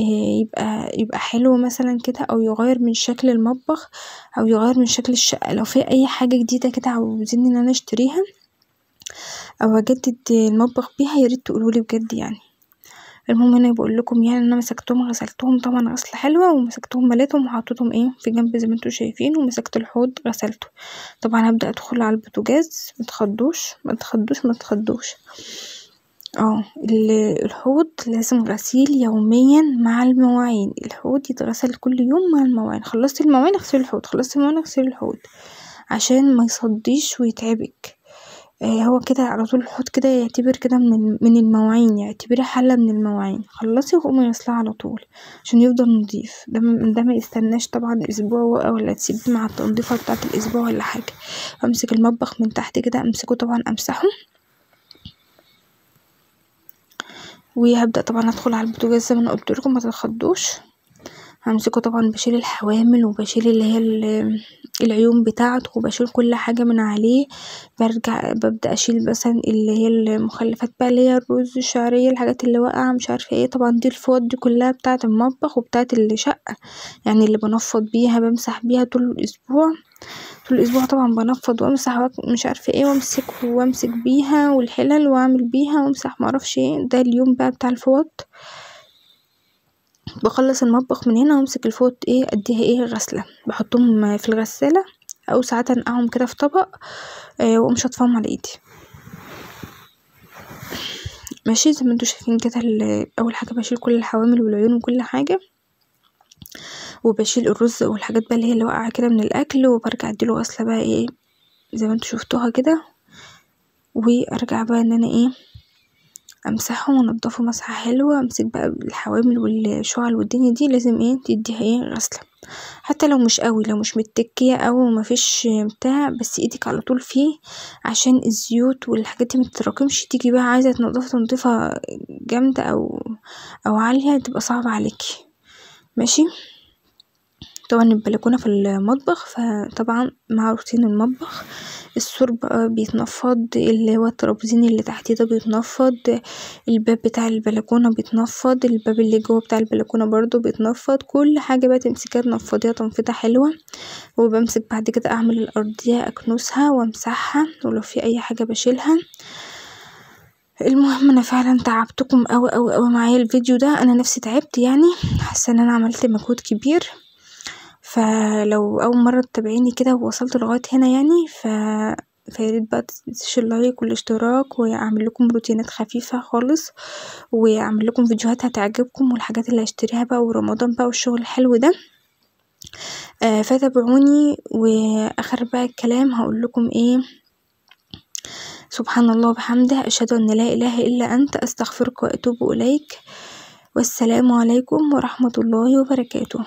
يبقى حلو مثلا كده، او يغير من شكل المطبخ او يغير من شكل الشقة. لو في اي حاجة جديدة كده عاوزين ان انا اشتريها او اجدد المطبخ بيها ياريت تقولولي بجد يعني. المهم انا بقول لكم يعني انا مسكتهم غسلتهم طبعا غسله حلوه، ومسكتهم مليتهم وحطيتهم في جنب زي ما انتوا شايفين، ومسكت الحوض غسلته. طبعا هبدا ادخل على البوتاجاز، ما تخضوش. الحوض لازم غسيل يوميا مع المواعين، الحوض يتغسل كل يوم مع المواعين، خلصتي المواعين اغسلي الحوض، خلصتي المواعين اغسلي الحوض عشان ميصديش ويتعبك. هو كده على طول الحوض كده يعتبر كده من المواعين، يعتبريه حلة من المواعين، خلصي وقومي غسلها على طول عشان يفضل نضيف. ده ما يستناش طبعا اسبوع ولا تسيبيه مع التنظيفة بتاعة الاسبوع ولا حاجة. امسك المطبخ من تحت كده، امسكه طبعا امسحه، وهبدأ طبعا ادخل على البوتاجاز زي ما انا قلتلكم ما تتخضوش. همسكه طبعا بشيل الحوامل وبشيل اللي هي العيون بتاعته وبشيل كل حاجة من عليه. ببدأ اشيل مثلا اللي هي المخلفات بقى اللي هي الرز الشعرية الحاجات اللي واقعة مش عارفة ايه، طبعا دي الفوط دي كلها بتاعة المطبخ وبتاعة الشقة يعني اللي بنفض بيها بمسح بيها طول الاسبوع. طول الاسبوع طبعا بنفض وامسح مش عارفة ايه وامسك بيها والحلل واعمل بيها وامسح معرفش ايه. ده اليوم بقى بتاع الفوط. بخلص المطبخ من هنا وامسك الفوط ايه اديها ايه غسلة، بحطهم في الغسالة او ساعات انقعهم كده في طبق واقوم شطفهم على ايدي. ماشي زي ما انتوا شايفين كده. اول حاجة بشيل كل الحوامل والعيون وكل حاجة، وبشيل الرز والحاجات بقى اللي واقعة كده من الاكل، وبرجع اديله غسلة بقى ايه زي ما انتوا شفتوها كده، وارجع بقى ان انا ايه امسحه وانضفه مسحة حلوة. امسك بقى الحوامل والشعل والدنيا دي لازم ايه تديها ايه غسلة، حتى لو مش قوي لو مش متكية او مفيش بتاع، بس ايدك على طول فيه عشان الزيوت والحاجات دي متتراكمش، تيجي بقى عايزة تنظيفة جامدة او عالية تبقى صعبة عليكي. ماشي. طبعا البلكونة في المطبخ، فطبعا مع روتين المطبخ السور بقى بيتنفض، اللي هو الترابزين اللي تحتيه ده بيتنفض، الباب بتاع البلكونة بيتنفض، الباب اللي جوه بتاع البلكونة برضو بيتنفض، كل حاجة بقى تمسكيها تنفضيها تنفيضة حلوة. وبمسك بعد كده اعمل الارضية اكنسها وامسحها ولو في اي حاجة بشيلها. المهم انا فعلا تعبتكم اوي اوي اوي معايا الفيديو ده، انا نفسي تعبت يعني، حاسة ان انا عملت مجهود كبير. فلو اول مرة تتابعيني كده ووصلت لغاية هنا يعني فياريت بقى تدوسوا اللايك والاشتراك، واعمل لكم روتينات خفيفة خالص، واعمل لكم فيديوهات هتعجبكم والحاجات اللي هشتريها بقى ورمضان بقى والشغل الحلو ده. فتابعوني. واخر بقى الكلام هقول لكم ايه، سبحان الله وبحمده، اشهد ان لا اله الا انت، استغفرك واتوب اليك، والسلام عليكم ورحمة الله وبركاته.